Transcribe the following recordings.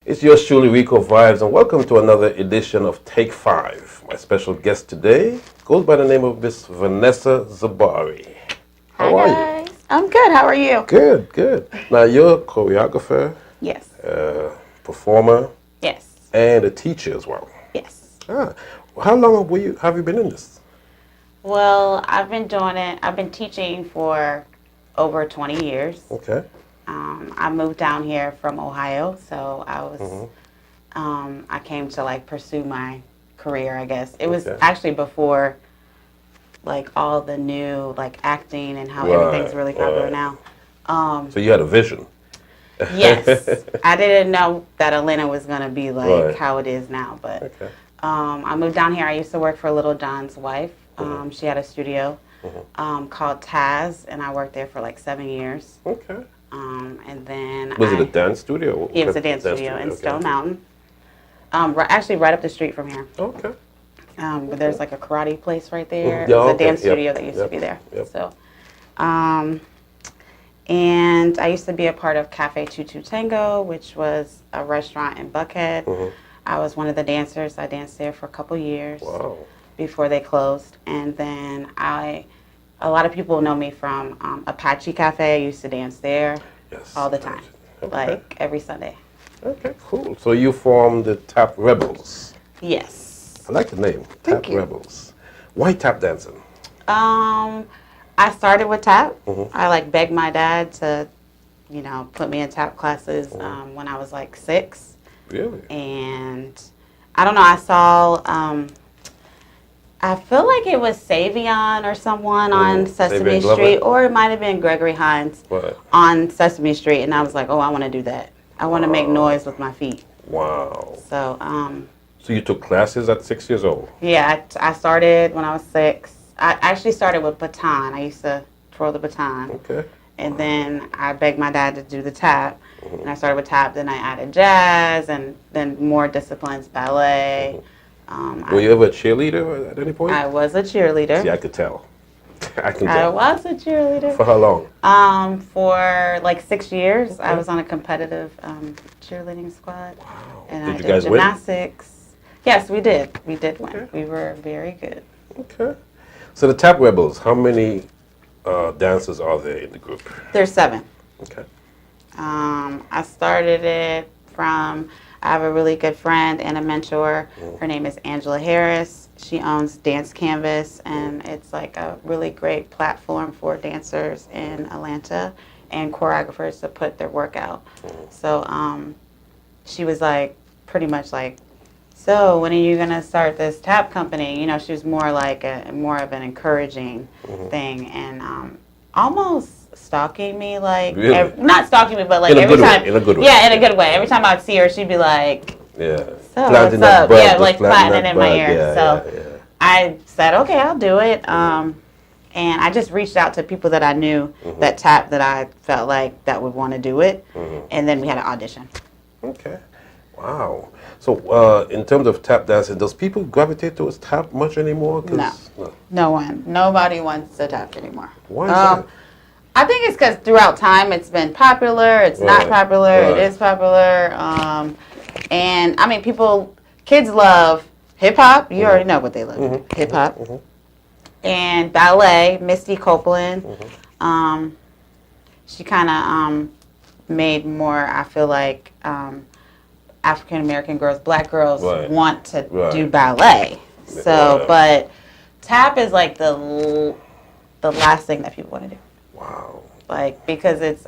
It's yours truly, Ricovibes, and welcome to another edition of Take 5. My special guest today goes by the name of Miss Vanessa Zabari. How are you? I'm good. How are you? Good, good. Now, you're a choreographer, Yes. performer, Yes. and a teacher as well. Yes. How long have you been in this? Well, I've been doing it. I've been teaching for over 20 years. Okay. I moved down here from Ohio, so I came to pursue my career, I guess. It was actually before all the new acting and how everything's really popular now. So you had a vision. Yes. I didn't know that Atlanta was going to be how it is now, but I moved down here. I used to work for Little John's wife. She had a studio called Taz, and I worked there for 7 years. Okay. And then Was it a dance studio? Yeah, it was a dance studio in Stone Mountain. Actually, right up the street from here. Okay. But there's a karate place right there. Yeah, It was a dance studio that used to be there. Yep. So, and I used to be a part of Cafe Tutu Tango, which was a restaurant in Buckhead. I was one of the dancers. I danced there for a couple years before they closed. And then a lot of people know me from Apache Cafe. I used to dance there all the time, every Sunday. Okay, cool. So you formed the Tap Rebels. Yes. I like the name, Thank Tap you. Rebels. Why tap dancing? I started with tap. I begged my dad to, put me in tap classes when I was 6. Really? And I don't know, I saw, I feel like it was Savion or someone on Sesame Street, or it might have been Gregory Hines on Sesame Street, and I was like, oh, I want to do that. I want to make noise with my feet. Wow. So, so you took classes at 6 years old? Yeah, I started when I was 6. I actually started with baton. I used to twirl the baton. Okay. And then I begged my dad to do the tap. And I started with tap, then I added jazz, and then more disciplines, ballet. Were you ever a cheerleader at any point? I was a cheerleader. See, I could tell. I was a cheerleader. For how long? For 6 years. I was on a competitive cheerleading squad. Wow. And Did I you did guys gymnastics. Win? Yes, we did. We did win. Okay. We were very good. Okay. So the Tap Rebels, how many dancers are there in the group? There's 7. Okay. I started it from, I have a really good friend and a mentor. Her name is Angela Harris. She owns Dance Canvas, and it's a really great platform for dancers in Atlanta and choreographers to put their work out. So she was pretty much so when are you going to start this tap company? She was more more of an encouraging thing, and almost stalking me, really? Not stalking me, but in every time. In a good way. Yeah, in a good way. Every time I'd see her, she'd be like, yeah. So planting what's up? Bud, Yeah, planting planting it in my ear. Yeah, so yeah. I said, okay, I'll do it. And I just reached out to people that I knew that tap that I felt that would want to do it. And then we had an audition. Okay. Wow. So in terms of tap dancing, does people gravitate towards tap much anymore? No. No one. Nobody wants to tap anymore. Why is that? I think it's because throughout time it's been popular, it's not popular, it is popular. And I mean, kids love hip hop. You already know what they love. Hip hop. And ballet. Misty Copeland. She kind of made more, I feel like, African American girls, black girls want to do ballet. So, but tap is the last thing that people want to do. Wow. Because it's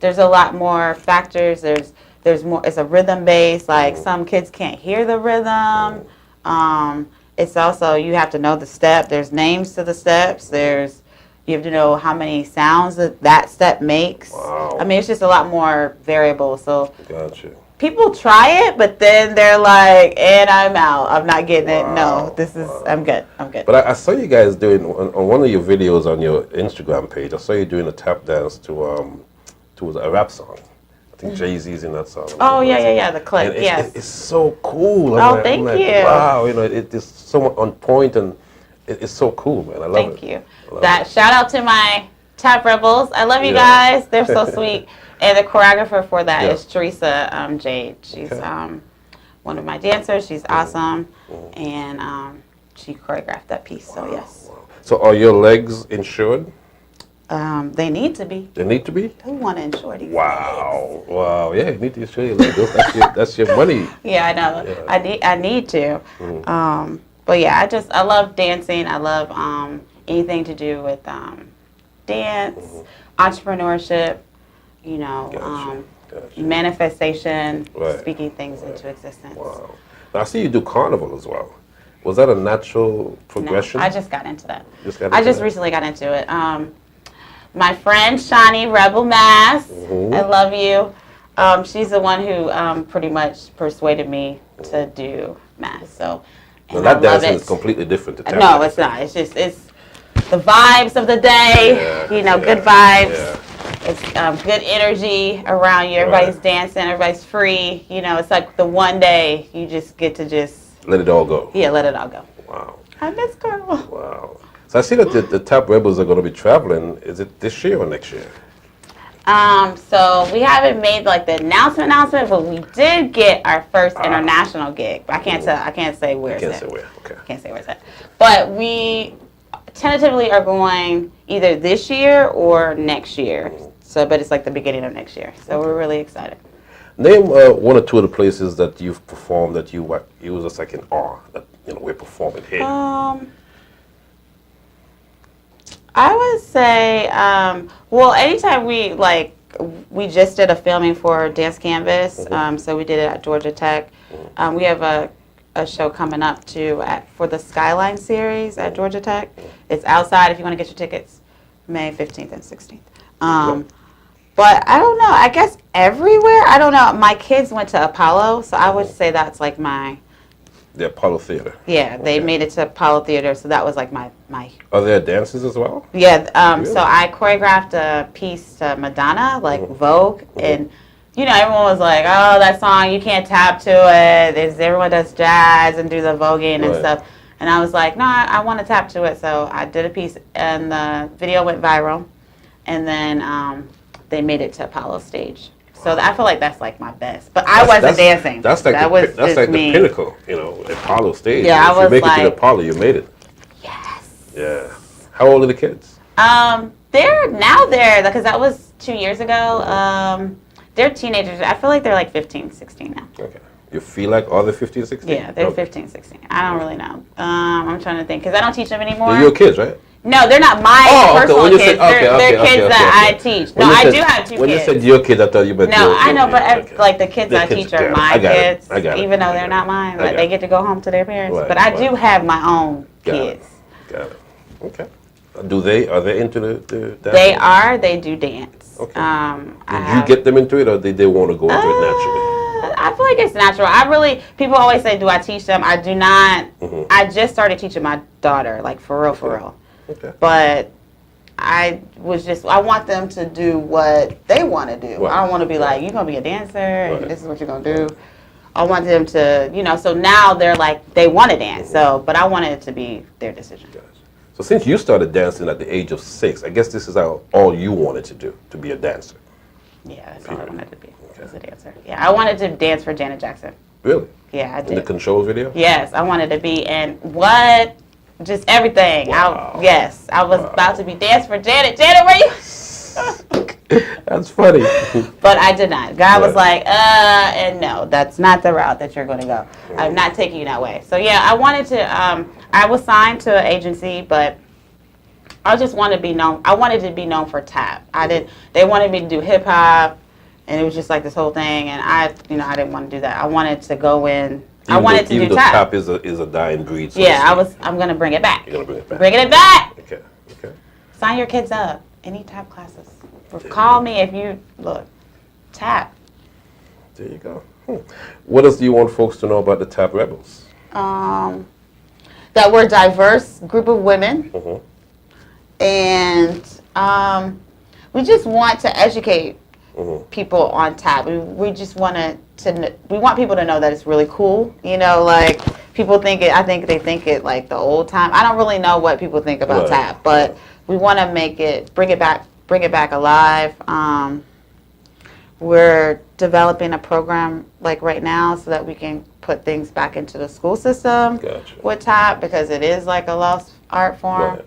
there's a lot more factors. There's more. It's a rhythm based. Some kids can't hear the rhythm. It's also, you have to know the step. There's names to the steps. You have to know how many sounds that step makes. Wow. I mean, it's just a lot more variable. So Gotcha. people try it, but then they're like, and I'm out. I'm not getting it. No, I'm good. I'm good. But I saw you guys doing, on one of your videos on your Instagram page, I saw you doing a tap dance to a rap song. I think Jay-Z's in that song. Oh, yeah, the clip, yes. It's so cool. Thank you. Wow, it is so on point, and it's so cool, man. I love it. Thank you. Shout out to my Tap Rebels. I love you guys. They're so sweet. And the choreographer for that Yeah. is Teresa Jade. She's one of my dancers. She's awesome, and she choreographed that piece. So yes. So are your legs insured? They need to be. They need to be? Who want to insure these Wow. Wow. Yeah, you need to insure your legs. That's your money. legs? Yeah, I know. Yeah. I need to. But yeah, I love dancing. I love anything to do with dance, entrepreneurship, you know, Gotcha. manifestation, Right. speaking things into existence. Wow. Now, I see you do carnival as well. Was that a natural progression? No, I just got into that. I just recently got into it. My friend Shawnee Rebel Mass, I love you. She's the one who pretty much persuaded me to do mass. So, and Now, that I love dancing it. is completely different to tap No, dancing. it's not. It's the vibes of the day. Good vibes. Yeah. It's good energy around you. Everybody's dancing. Everybody's free. It's like the one day you just get to Let it all go. let it all go. Wow. I miss Carnival. Wow. So I see that the Tap Rebels are going to be traveling. Is it this year or next year? So we haven't made like the announcement, but we did get our first international gig. I can't say where it's Can't at. say where. Okay. Can't say where it's at. But we tentatively are going either this year or next year. So, but it's like the beginning of next year. So we're really excited. Name one or two of the places that you've performed that you was just like in awe that we're performing here. I would say, anytime we just did a filming for Dance Canvas, so we did it at Georgia Tech. We have a show coming up too for the Skyline series at Georgia Tech. It's outside if you want to get your tickets, May 15th and 16th. But I don't know. I guess everywhere. I don't know. My kids went to Apollo, so I would say that's like The Apollo Theater. Yeah, they made it to Apollo Theater, so that was like my. Are there dances as well? Yeah. Really? So I choreographed a piece to Madonna, like Vogue, and everyone was like, "Oh, that song, you can't tap to it." Everyone does jazz and do the voguing and stuff, and I was like, "No, I want to tap to it." So I did a piece, and the video went viral, and then they made it to Apollo stage. So I feel like that's like my best. But I wasn't dancing. That's like the pinnacle, Apollo stage. Yeah, if you make it to the Apollo, you made it. Yes. Yeah. How old are the kids? They're because that was 2 years ago. They're teenagers. I feel like they're like 15, 16 now. Okay. You feel like are they 15, 16? Yeah, they're 15, 16. I don't really know. I'm trying to think because I don't teach them anymore. They're your kids, right? No, they're not my personal kids. They're kids that I teach. No, I do have 2 kids. When you said your kids, I thought you meant No, I know, but like the kids I teach are my kids, I got it. even though they're not mine. But they get to go home to their parents. Right, but I do have my own kids. Got it. Okay. Are they into the dance? They are. They do dance. Okay. Did you get them into it, or did they want to go into it naturally? I feel like it's natural. People always say, do I teach them? I do not. I just started teaching my daughter, like for real. Okay. But I want them to do what they want to do. Right. I don't want to be like, you're going to be a dancer and this is what you're going to do. I want them to, so now they're like, they want to dance. So, but I want it to be their decision. Gotcha. So since you started dancing at the age of 6, I guess this is all you wanted to do, to be a dancer. Yeah, that's all I wanted to be, as a dancer. Yeah, I wanted to dance for Janet Jackson. Really? Yeah, I did. In the Controls video? Yes, I wanted to be, and what? Just everything. Wow. I was about to be dancing for Janet. Janet, where you? That's funny. But I did not. God was like, and no, that's not the route that you're going to go. I'm not taking you that way. So yeah, I wanted to, I was signed to an agency, but I just wanted to be known. I wanted to be known for tap. They wanted me to do hip hop, and it was just like this whole thing, and I didn't want to do that. I wanted to go in. I wanted to do tap. Tap is a dying breed. So I'm going to bring it back. You're going to bring it back. Bringing it back. Okay. Sign your kids up. Any tap classes. Call me if you tap. There you go. What else do you want folks to know about the Tap Rebels? That we're a diverse group of women, and we just want to educate people on tap. We just want we want people to know that it's really cool. Like people think it. I think they think it like the old time. I don't really know what people think about tap, but we want to bring it back alive. we're developing a program like right now so that we can put things back into the school system with tap, because it is like a lost art form.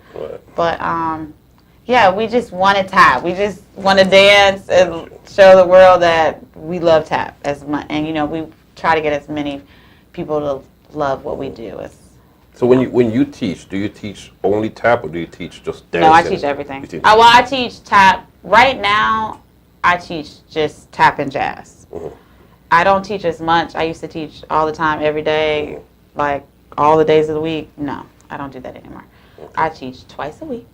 But yeah, we just want to tap. We just want to dance and show the world that we love tap as much. And we try to get as many people to love what we do. So when you teach, do you teach only tap or do you teach just dance? No, I teach everything. Well, I teach tap. Right now, I teach just tap and jazz. I don't teach as much. I used to teach all the time, every day, like all the days of the week. No, I don't do that anymore. I teach twice a week.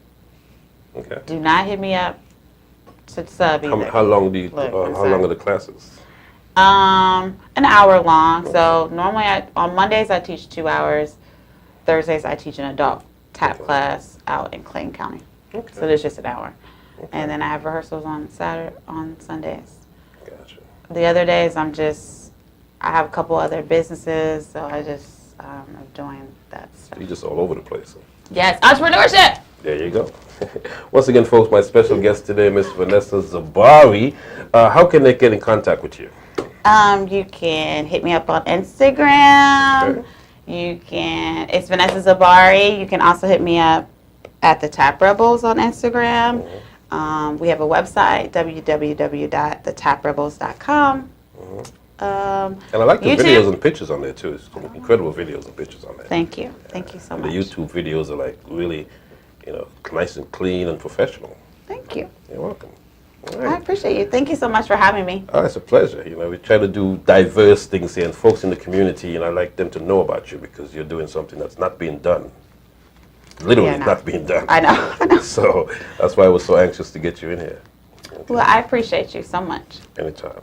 Okay. Do not hit me up to sub either. How long how long are the classes? An hour long. So normally on Mondays I teach 2 hours. Thursdays I teach an adult tap class out in Clayton County. So there's just an hour. And then I have rehearsals on Sundays. Gotcha. The other days I have a couple other businesses, so I just am doing that stuff. You're just all over the place. Yes, entrepreneurship. There you go. Once again, folks, my special guest today, Miss Vanessa Zabari. How can they get in contact with you? You can hit me up on Instagram. It's Vanessa Zabari. You can also hit me up at the Tap Rebels on Instagram. We have a website, www.thetapresbels.com. And I like the YouTube. videos and pictures on there too. It's incredible videos and pictures on there. Thank you. Thank you so much. The YouTube videos are like really, nice and clean and professional. Thank you. You're welcome. I appreciate you. Thank you so much for having me. Oh, it's a pleasure. We try to do diverse things here, and folks in the community, I like them to know about you because you're doing something that's not being done. Literally not being done. I know. So that's why I was so anxious to get you in here. Okay. Well, I appreciate you so much. Anytime.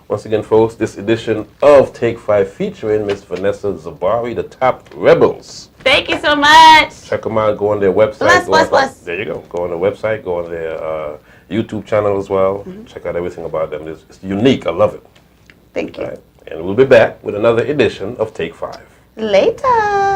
Once again, folks, this edition of Take 5 featuring Miss Vanessa Zabari, the Tap Rebels. Thank you so much. Check them out. Go on their website. Bless. There you go. Go on their website. Go on their YouTube channel as well. Check out everything about them. It's unique. I love it. Thank you. Right. And we'll be back with another edition of Take 5. Later.